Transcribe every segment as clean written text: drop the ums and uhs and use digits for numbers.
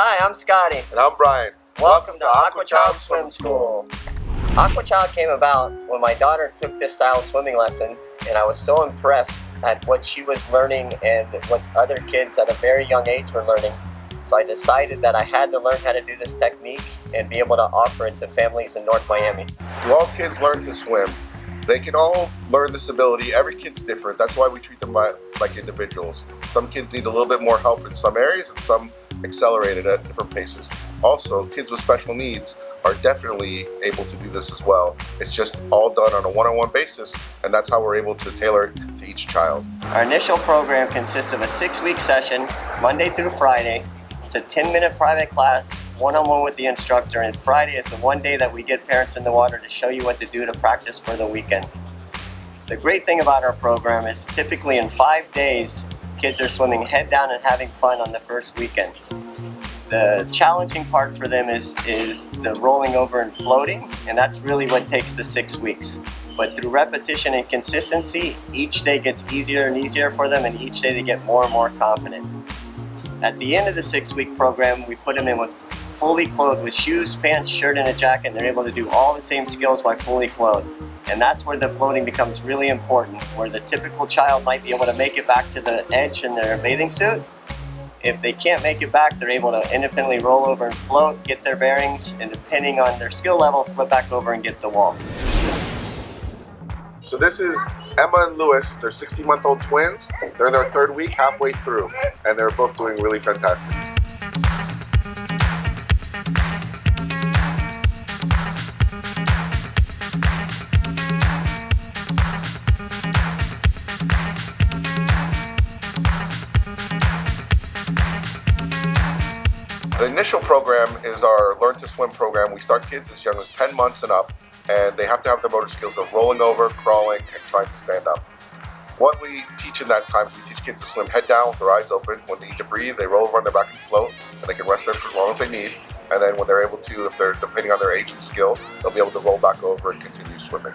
Hi, I'm Scotty. And I'm Brian. Welcome to AQUACHILD Swim School. AQUACHILD came about when my daughter took this style swimming lesson, and I was so impressed at what she was learning and what other kids at a very young age were learning. So I decided that I had to learn how to do this technique and be able to offer it to families in North Miami. Do all kids learn to swim? They can all learn this ability. Every kid's different. That's why we treat them like individuals. Some kids need a little bit more help in some areas and some accelerated at different paces. Also, kids with special needs are definitely able to do this as well. It's just all done on a one-on-one basis, and that's how we're able to tailor it to each child. Our initial program consists of a 6-week session, Monday through Friday. It's a 10-minute private class, one-on-one with the instructor, and Friday is the one day that we get parents in the water to show you what to do to practice for the weekend. The great thing about our program is typically in 5 days, kids are swimming head down and having fun on the first weekend. The challenging part for them is the rolling over and floating, and that's really what takes the 6 weeks. But through repetition and consistency, each day gets easier and easier for them, and each day they get more and more confident. At the end of the 6-week program, we put them in with fully clothed with shoes, pants, shirt, and a jacket, and they're able to do all the same skills while fully clothed. And that's where the floating becomes really important, where the typical child might be able to make it back to the edge in their bathing suit. If they can't make it back, they're able to independently roll over and float, get their bearings, and depending on their skill level, flip back over and get the wall. So this is Emma and Lewis. They're 60-month-old twins. They're in their 3rd week, halfway through, and they're both doing really fantastic. The initial program is our Learn to Swim program. We start kids as young as 10 months and up, and they have to have the motor skills of rolling over, crawling, and trying to stand up. What we teach in that time is we teach kids to swim head down with their eyes open. When they need to breathe, they roll over on their back and float, and they can rest there for as long as they need. And then when they're able to, if they're depending on their age and skill, they'll be able to roll back over and continue swimming.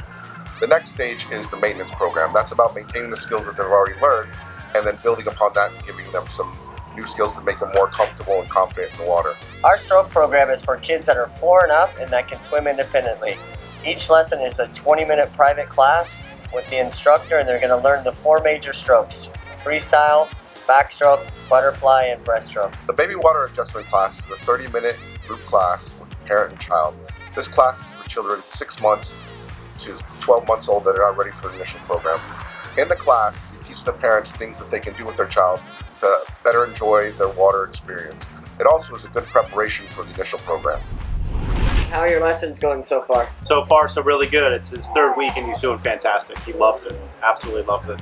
The next stage is the maintenance program. That's about maintaining the skills that they've already learned, and then building upon that and giving them some new skills to make them more comfortable and confident in the water. Our stroke program is for kids that are 4 and up and that can swim independently. Each lesson is a 20-minute private class with the instructor, and they're going to learn the 4 major strokes: freestyle, backstroke, butterfly, and breaststroke. The baby water adjustment class is a 30-minute group class with parent and child. This class is for children 6 months to 12 months old that are not ready for the initial program. In the class, we teach the parents things that they can do with their child to better enjoy their water experience. It also is a good preparation for the initial program. How are your lessons going so far? So far, so really good. It's his 3rd week and he's doing fantastic. He loves it. Absolutely loves it.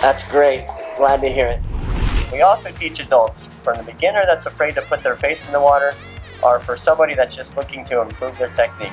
That's great. Glad to hear it. We also teach adults, from the beginner that's afraid to put their face in the water, or for somebody that's just looking to improve their technique.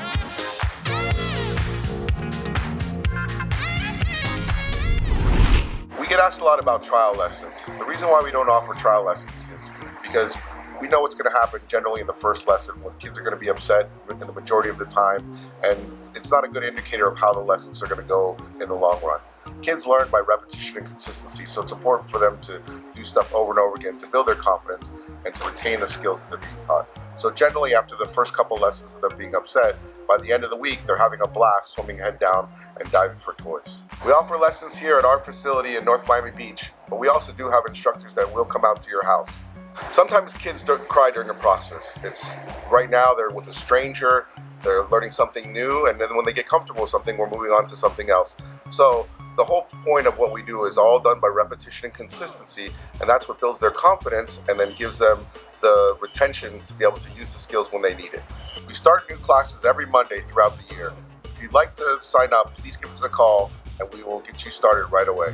We get asked a lot about trial lessons. The reason why we don't offer trial lessons is because we know what's going to happen generally in the first lesson, when kids are going to be upset in the majority of the time, and it's not a good indicator of how the lessons are going to go in the long run. Kids learn by repetition and consistency, so it's important for them to do stuff over and over again to build their confidence and to retain the skills that they're being taught. So generally, after the first couple lessons of them being upset, by the end of the week, they're having a blast swimming head down and diving for toys. We offer lessons here at our facility in North Miami Beach, but we also do have instructors that will come out to your house. Sometimes kids don't cry during the process. It's right now they're with a stranger, they're learning something new, and then when they get comfortable with something, we're moving on to something else. So the whole point of what we do is all done by repetition and consistency, and that's what builds their confidence and then gives them the retention to be able to use the skills when they need it. We start new classes every Monday throughout the year. If you'd like to sign up, please give us a call and we will get you started right away.